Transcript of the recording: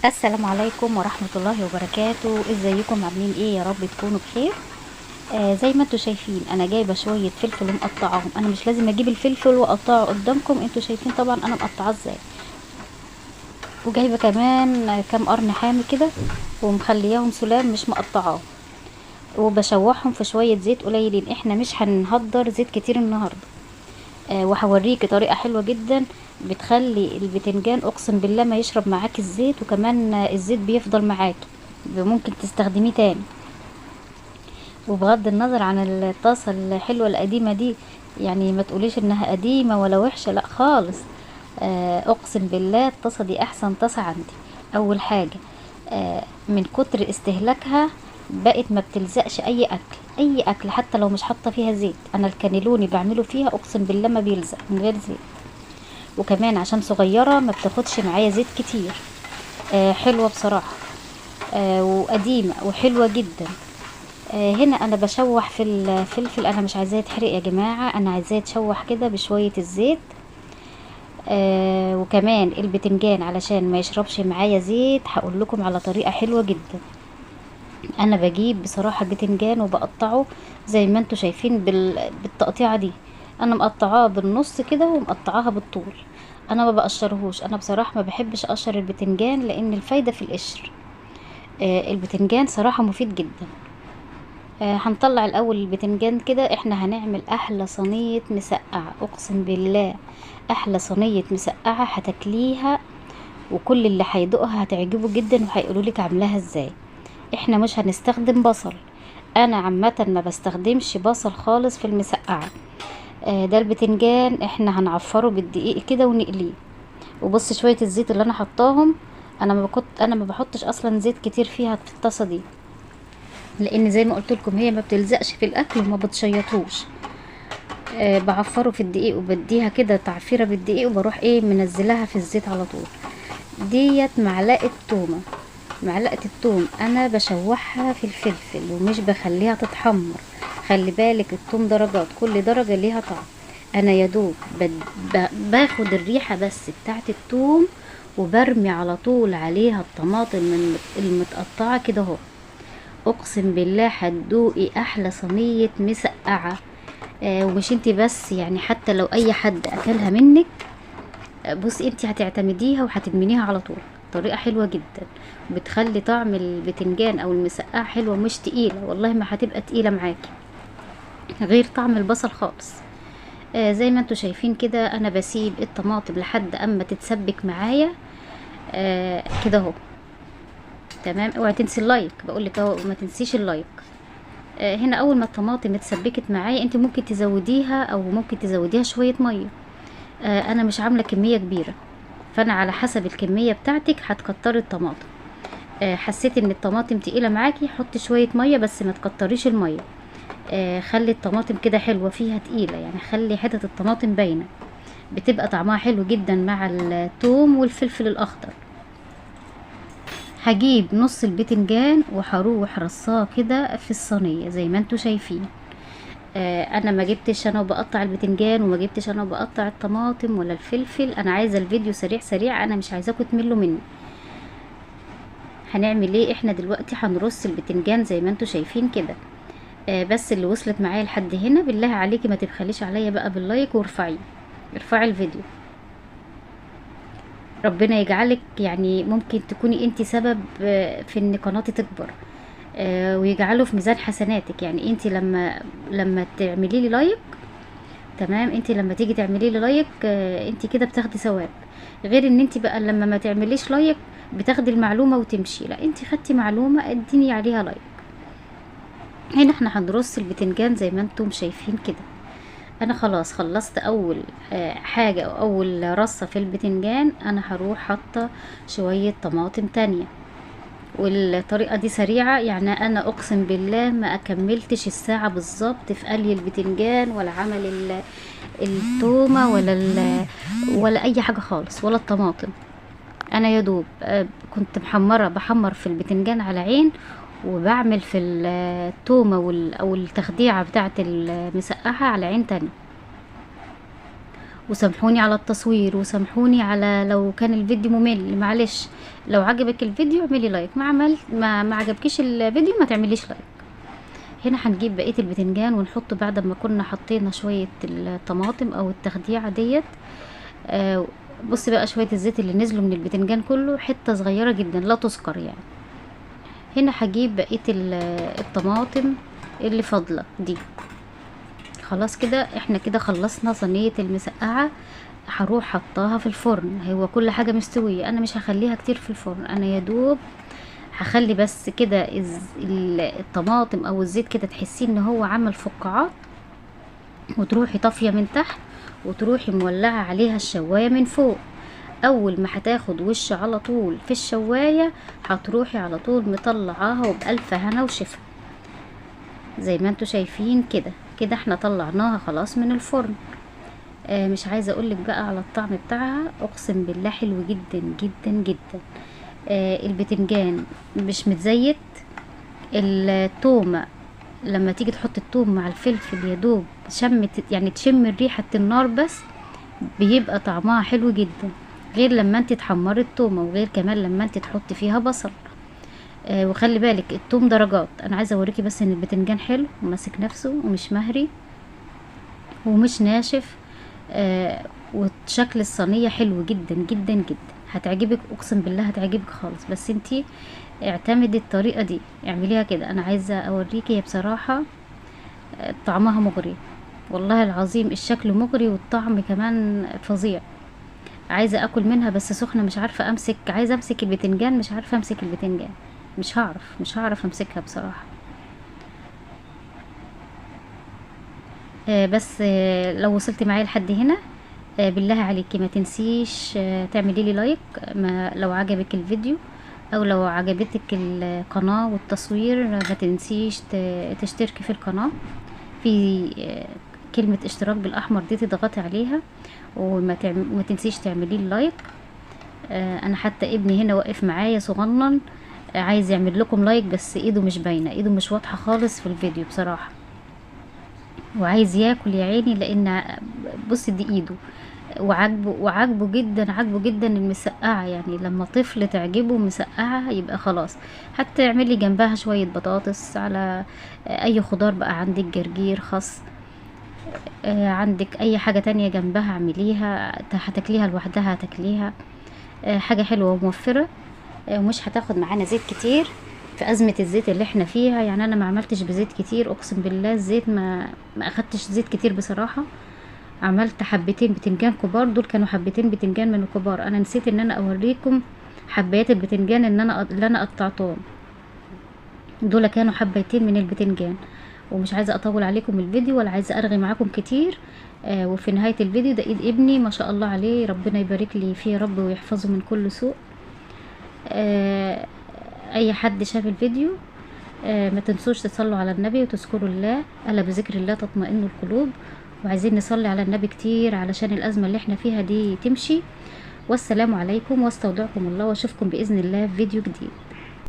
السلام عليكم ورحمة الله وبركاته. ازيكم عاملين ايه؟ يا رب تكونوا بخير. زي ما انتوا شايفين انا جايبه شويه فلفل ومقطعاهم. انا مش لازم اجيب الفلفل واقطعه قدامكم، انتوا شايفين طبعا انا مقطعاه ازاي. وجايبه كمان كام قرن حامي كده ومخلياهم سلام مش مقطعاه، وبشوحهم في شويه زيت قليلين. احنا مش هنهدر زيت كتير النهارده. وهوريكي طريقه حلوه جدا بتخلي البتنجان اقسم بالله ما يشرب معاكي الزيت، وكمان الزيت بيفضل معاكي، ممكن تستخدميه تاني. وبغض النظر عن الطاسة الحلوة القديمة دي، يعني ما تقوليش انها قديمة ولا وحشة، لا خالص. اقسم بالله الطاسة دي احسن طاسة عندي. اول حاجة، من كتر استهلاكها بقت ما بتلزقش اي اكل، اي اكل حتى لو مش حاطه فيها زيت. انا الكانيلوني بعمله فيها اقسم بالله ما بيلزق من غير زيت. وكمان عشان صغيرة ما بتاخدش معايا زيت كتير. حلوة بصراحة. وقديمة وحلوة جدا. هنا انا بشوح في الفلفل، انا مش عايزاه يتحرق يا جماعه، انا عايزاه يتشوح كده بشويه الزيت. وكمان البتنجان علشان ما يشربش معايا زيت هقول لكم على طريقه حلوه جدا. انا بجيب بصراحه البتنجان وبقطعه زي ما انتوا شايفين بالتقطيعه دي. انا مقطعاه بالنص كده ومقطعاها بالطول. انا ما بقشرهوش، انا بصراحه ما بحبش اقشر البتنجان لان الفايده في القشر. البتنجان صراحه مفيد جدا. هنطلع الاول البتنجان كده. احنا هنعمل احلى صينية مسقعة، اقسم بالله احلى صينية مسقعة هتاكليها، وكل اللي هيدوقها هتعجبه جدا وهيقولوا لك عاملاها ازاي. احنا مش هنستخدم بصل، انا عامة ما بستخدمش بصل خالص في المسقعة. ده البتنجان احنا هنعفره بالدقيق كده ونقليه. وبص شوية الزيت اللي انا حطاهم، انا ما بحطش اصلا زيت كتير فيها في الطاسة دي، لان زي ما قلت لكم هي ما بتلزقش في الاكل وما بتشيطوش. بعفره في الدقيق وبديها كده تعفيره بالدقيق، وبروح منزلها في الزيت على طول. ديت معلقه تومه. معلقه التوم انا بشوحها في الفلفل ومش بخليها تتحمر. خلي بالك التوم درجات، كل درجه ليها طعم. انا يا دوب باخد الريحه بس بتاعت التوم، وبرمي على طول عليها الطماطم المتقطعه كده اهو. اقسم بالله هتدوقي احلى صينيه مسقعه. ومش انتي بس، يعني حتى لو اي حد اكلها منك، بصي انتي هتعتمديها وهتدمنيها على طول. طريقه حلوه جدا، بتخلي طعم البتنجان او المسقعه حلوه مش تقيله، والله ما هتبقى تقيله معاكي غير طعم البصل خالص. زي ما انتوا شايفين كده انا بسيب الطماطم لحد اما تتسبك معايا. كده اهو. تمام. اوعي تنسي اللايك، بقولك اهو ما تنسيش اللايك. هنا اول ما الطماطم اتسبكت معايا انت ممكن تزوديها او ممكن تزوديها شويه ميه. انا مش عامله كميه كبيره، فانا على حسب الكميه بتاعتك هتكتري الطماطم. حسيت ان الطماطم تقيله معاكي حطي شويه ميه بس ما تكتريش الميه. خلي الطماطم كده حلوه فيها تقيله، يعني خلي حتة الطماطم باينه، بتبقى طعمها حلو جدا مع الثوم والفلفل الاخضر. هجيب نص البتنجان وهروح رصاه كده في الصينيه زي ما انتوا شايفين. انا ما جبتش انا وبقطع البتنجان، وما جبتش انا وبقطع الطماطم ولا الفلفل. انا عايزه الفيديو سريع سريع، انا مش عايزاكم تملوا مني. هنعمل ايه؟ احنا دلوقتي هنرص البتنجان زي ما انتوا شايفين كده. بس اللي وصلت معايا لحد هنا بالله عليكي ما تبخليش عليا بقى باللايك، ارفعي الفيديو. ربنا يجعلك، يعني ممكن تكوني انت سبب في ان قناتي تكبر، ويجعله في ميزان حسناتك. يعني انت لما تعملي لي لايك، تمام، انت لما تيجي تعملي لي لايك انت كده بتاخدي ثواب، غير ان انت بقى لما ما تعمليش لايك بتاخدي المعلومه وتمشي. لا، انت خدتي معلومه اديني عليها لايك. هنا احنا هنرص البتنجان زي ما انتم شايفين كده. انا خلاص خلصت اول حاجه او اول رصه في البتنجان. انا هروح حاطه شويه طماطم تانية، والطريقه دي سريعه، يعني انا اقسم بالله ما اكملتش الساعه بالظبط في قلي البتنجان ولا عمل التومه ولا اي حاجه خالص ولا الطماطم. انا يا دوب كنت بحمر في البتنجان على عين، وبعمل في التومه او التخديعه بتاعه المسقعه على عين تاني. وسامحوني على التصوير، وسامحوني على لو كان الفيديو ممل، معلش. لو عجبك الفيديو اعملي لايك، ما عجبكيش الفيديو ما تعمليش لايك. هنا هنجيب بقيه البتنجان ونحطه بعد ما كنا حطينا شويه الطماطم او التخديعه ديت. بصي بقى شويه الزيت اللي نزلوا من البتنجان كله حته صغيره جدا لا تذكر يعني. هنا هجيب بقيه الطماطم اللي فاضله دي. خلاص كده احنا كده خلصنا صينيه المسقعه. هروح حطاها في الفرن. هو كل حاجه مستويه، انا مش هخليها كتير في الفرن، انا يا دوب هخلي بس كده الطماطم او الزيت كده تحسيه ان هو عمل فقاعات، وتروحي طافيه من تحت وتروحي مولعه عليها الشوايه من فوق. اول ما هتاخد وش على طول في الشوايه هتروحي على طول مطلعاها وبألف هنا وشفا. زي ما انتوا شايفين كده كده احنا طلعناها خلاص من الفرن. مش عايزه اقولك بقى على الطعم بتاعها، اقسم بالله حلو جدا جدا جدا. البتنجان مش متزيت. التومه لما تيجي تحط التوم مع الفلفل يا دوب يعني تشم ريحه النار بس، بيبقى طعمها حلو جدا، غير لما انت تحمري التومه، وغير كمان لما انت تحطي فيها بصل. وخلي بالك التوم درجات. انا عايزه اوريكي بس ان البتنجان حلو وماسك نفسه ومش مهري ومش ناشف. وشكل الصينيه حلو جدا جدا جدا، هتعجبك اقسم بالله هتعجبك خالص. بس انتي اعتمدي الطريقه دي، اعمليها كده. انا عايزه اوريكي هي بصراحه طعمها مغري، والله العظيم الشكل مغري والطعم كمان فظيع. عايزه اكل منها بس سخنه، مش عارفه امسك. عايزه امسك البتنجان مش عارفه امسك البتنجان، مش هعرف امسكها بصراحه. بس لو وصلت معايا لحد هنا بالله عليكي ما تنسيش تعملي لي لايك لو عجبك الفيديو، او لو عجبتك القناه والتصوير ما تنسيش تشتركي في القناه. في كلمه اشتراك بالاحمر دي تضغطي عليها، وما تنسيش تعملي لي لايك. انا حتى ابني هنا واقف معايا صغنن عايز يعمل لكم لايك، بس ايده مش باينه، ايده مش واضحه خالص في الفيديو بصراحه، وعايز ياكل يا عيني. لان بصي دي ايده، وعاجبه جدا، عاجبه جدا المسقعه. يعني لما طفل تعجبه مسقعه يبقى خلاص. حتى اعملي جنبها شويه بطاطس على اي خضار بقى، عندك جرجير، خس، عندك اي حاجه تانية جنبها اعمليها، هتاكليها لوحدها هتاكليها. حاجه حلوه وموفره، ومش هتاخد معانا زيت كتير في ازمه الزيت اللي احنا فيها. يعني انا ما عملتش بزيت كتير، اقسم بالله الزيت ما اخدتش زيت كتير بصراحه. عملت حبتين بتنجان كبار، دول كانوا حبتين بتنجان من الكبار. انا نسيت ان انا اوريكم حبايات البتنجان اللي انا قطعتهم، دول كانوا حبايتين من البتنجان. ومش عايزه اطول عليكم الفيديو ولا عايزه ارغي معاكم كتير. وفي نهايه الفيديو ده ايد ابني ما شاء الله عليه، ربنا يبارك لي فيه يا رب ويحفظه من كل سوء. اي حد شاف الفيديو ما تنسوش تصلوا على النبي وتذكروا الله، الا بذكر الله تطمئن القلوب. وعايزين نصلي على النبي كتير علشان الازمه اللي احنا فيها دي تمشي. والسلام عليكم، واستودعكم الله، واشوفكم باذن الله في فيديو جديد.